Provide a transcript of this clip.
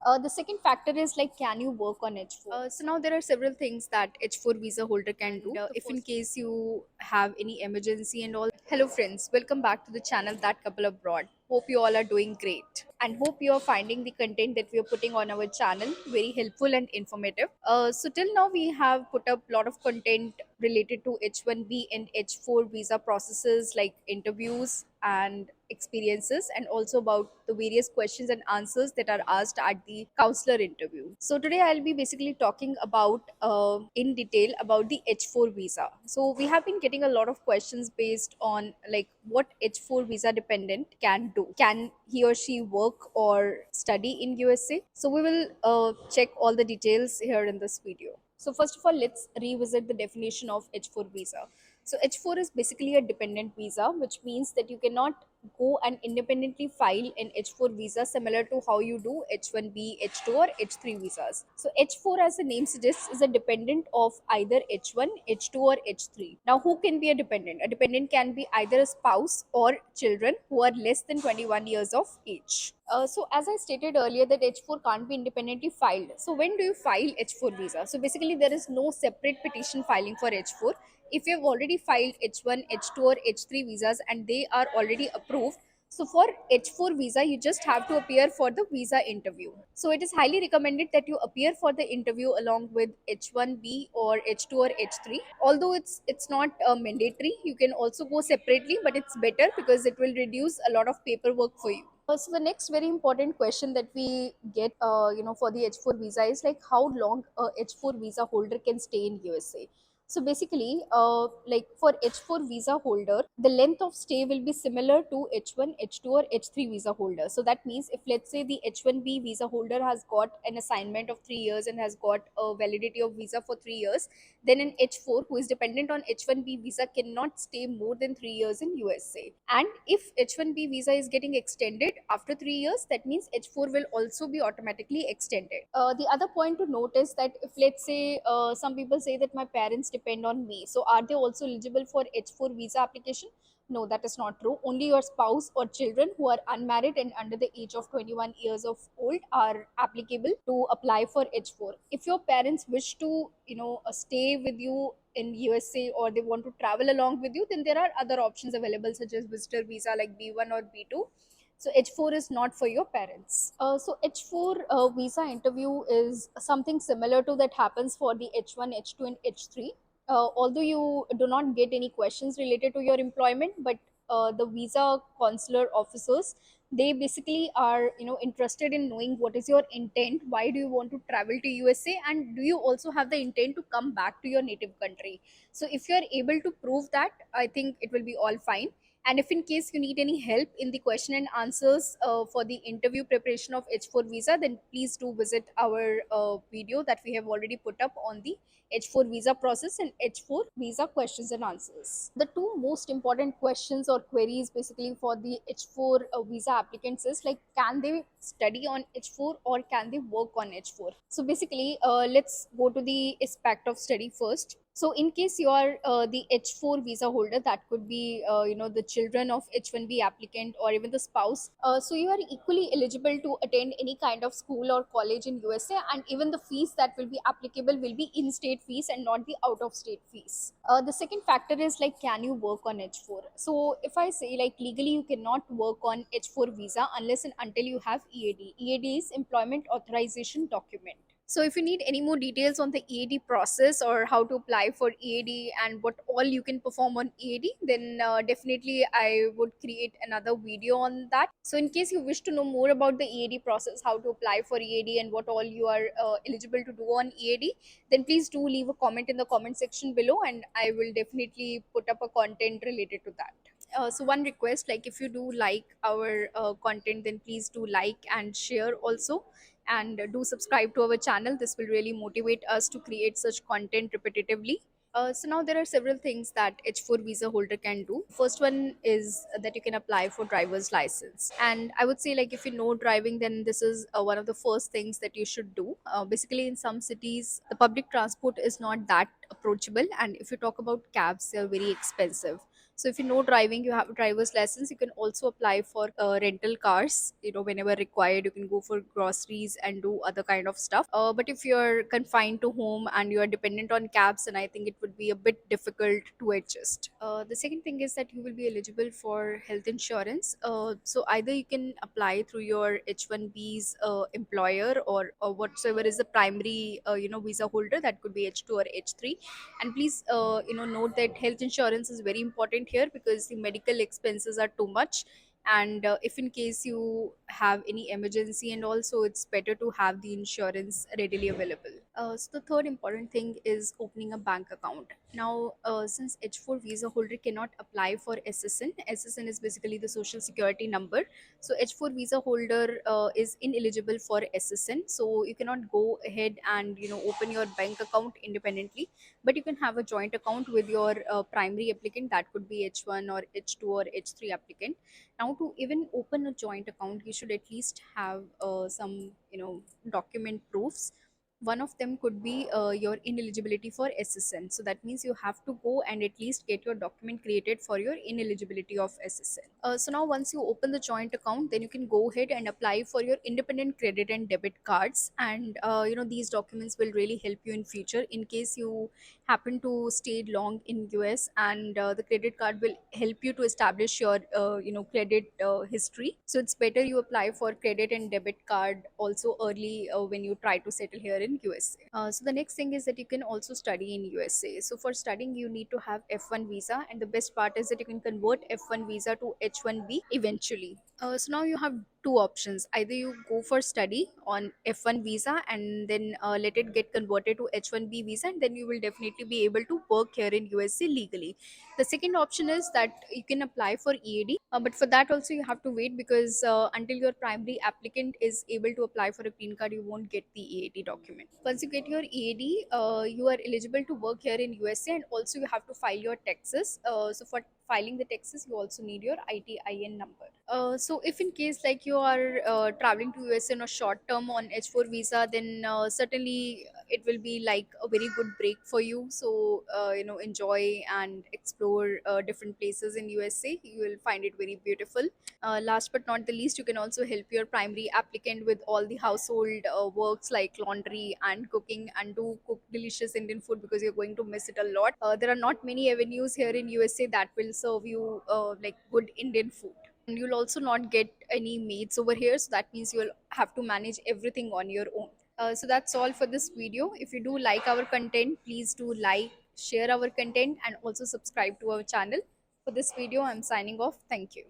The second factor is like, can you work on H4? So now there are several things that H4 visa holder can do. If in case you have any emergency and all. Hello friends, welcome back to the channel That Couple Abroad. Hope you all are doing great and hope you are finding the content that we are putting on our channel very helpful and informative. So till now we have put up a lot of content related to H1B and H4 visa processes like interviews and experiences, and also about the various questions and answers that are asked at the counselor interview. So today I'll be basically talking about in detail about the H4 visa. So we have been getting a lot of questions based on like what H4 visa dependent can do. Can he or she work or study in USA? So we will check all the details here in this video. So first of all, let's revisit the definition of H4 visa. So H4 is basically a dependent visa, which means that you cannot go and independently file an H4 visa similar to how you do H1B, H2 or H3 visas. So H4, as the name suggests, is a dependent of either H1, H2 or H3. Now who can be a dependent? A dependent can be either a spouse or children who are less than 21 years of age. So as I stated earlier that H4 can't be independently filed. So when do you file H4 visa? So basically there is no separate petition filing for H4. If you have already filed H1, H2 or H3 visas and they are already approved, so for H4 visa, you just have to appear for the visa interview. So it is highly recommended that you appear for the interview along with H1B or H2 or H3. Although it's not mandatory, you can also go separately, but it's better because it will reduce a lot of paperwork for you. So the next very important question that we get, for the H4 visa is like how long a H4 visa holder can stay in USA. So basically, like for H4 visa holder, the length of stay will be similar to H1, H2, or H3 visa holder. So that means if let's say the H1B visa holder has got an assignment of 3 years and has got a validity of visa for 3 years, then an H4 who is dependent on H1B visa cannot stay more than 3 years in USA. And if H1B visa is getting extended after 3 years, that means H4 will also be automatically extended. The other point to note is that if let's say some people say that my parents depend on me, so are they also eligible for H4 visa application? No, that is not true. Only your spouse or children who are unmarried and under the age of 21 years of old are applicable to apply for H4. If your parents wish to, stay with you in USA or they want to travel along with you, then there are other options available such as visitor visa like B1 or B2. So H4 is not for your parents. So H4 visa interview is something similar to that happens for the H1, H2 and H3. Although you do not get any questions related to your employment, but the visa consular officers, they basically are interested in knowing what is your intent, why do you want to travel to USA, and do you also have the intent to come back to your native country. So if you are able to prove that, I think it will be all fine. And if in case you need any help in the question and answers for the interview preparation of H4 visa, then please do visit our video that we have already put up on the H4 visa process and H4 visa questions and answers. The two most important questions or queries basically for the H4 visa applicants is like, can they study on H4 or can they work on H4? So basically, let's go to the aspect of study first. So in case you are the H4 visa holder, that could be the children of H1B applicant or even the spouse. So you are equally eligible to attend any kind of school or college in USA, and even the fees that will be applicable will be in-state fees and not the out-of-state fees. The second factor is like, can you work on H4? So if I say like legally you cannot work on H4 visa unless and until you have EAD. EAD is Employment Authorization Document. So if you need any more details on the EAD process or how to apply for EAD and what all you can perform on EAD, then definitely I would create another video on that. So in case you wish to know more about the EAD process, how to apply for EAD and what all you are eligible to do on EAD, then please do leave a comment in the comment section below and I will definitely put up a content related to that. So one request, like if you do like our content, then please do like and share also, and do subscribe to our channel. This will really motivate us to create such content repetitively. So now there are several things that H4 visa holder can do. First one is that you can apply for driver's license. And I would say like if you know driving, then this is one of the first things that you should do. Basically in some cities, the public transport is not that approachable. And if you talk about cabs, they are very expensive. So if you know driving, you have a driver's license, you can also apply for rental cars. Whenever required, you can go for groceries and do other kind of stuff. But if you're confined to home and you are dependent on cabs, then I think it would be a bit difficult to adjust. The second thing is that you will be eligible for health insurance. So either you can apply through your H1B's employer, or whatsoever is the primary visa holder, that could be H2 or H3. And please note that health insurance is very important here, because the medical expenses are too much. And if in case you have any emergency, and also it's better to have the insurance readily available. So the third important thing is opening a bank account. Now, since H4 visa holder cannot apply for SSN is basically the social security number. So H4 visa holder is ineligible for SSN, so you cannot go ahead and open your bank account independently. But you can have a joint account with your primary applicant, that could be H1 or H2 or H3 applicant. Now, to even open a joint account, you should at least have some document proofs. One of them could be your ineligibility for SSN. So that means you have to go and at least get your document created for your ineligibility of SSN. So now, once you open the joint account, then you can go ahead and apply for your independent credit and debit cards. And these documents will really help you in future, in case you happen to stay long in US, and the credit card will help you to establish your credit history. So it's better you apply for credit and debit card also early when you try to settle here in USA. So the next thing is that you can also study in USA. So for studying, you need to have F1 visa, and the best part is that you can convert F1 visa to H1B eventually. So now you have two options: either you go for study on F1 visa and then let it get converted to H1B visa, and then you will definitely be able to work here in USA legally. The second option is that you can apply for EAD, but for that also you have to wait, because until your primary applicant is able to apply for a green card, you won't get the EAD document. Once you get your EAD, you are eligible to work here in USA, and also you have to file your taxes. So for filing the taxes, you also need your ITIN number. So if in case like you are traveling to US in a short term on H4 visa, then certainly it will be like a very good break for you. So enjoy and explore different places in USA. You will find it very beautiful. Last but not the least, you can also help your primary applicant with all the household works like laundry and cooking, and do cook delicious Indian food, because you're going to miss it a lot. There are not many avenues here in USA that will serve you like good Indian food. And you'll also not get any maids over here, so that means you'll have to manage everything on your own. So that's all for this video. If you do like our content, please do like, share our content, and also subscribe to our channel. For this video, I'm signing off. Thank you.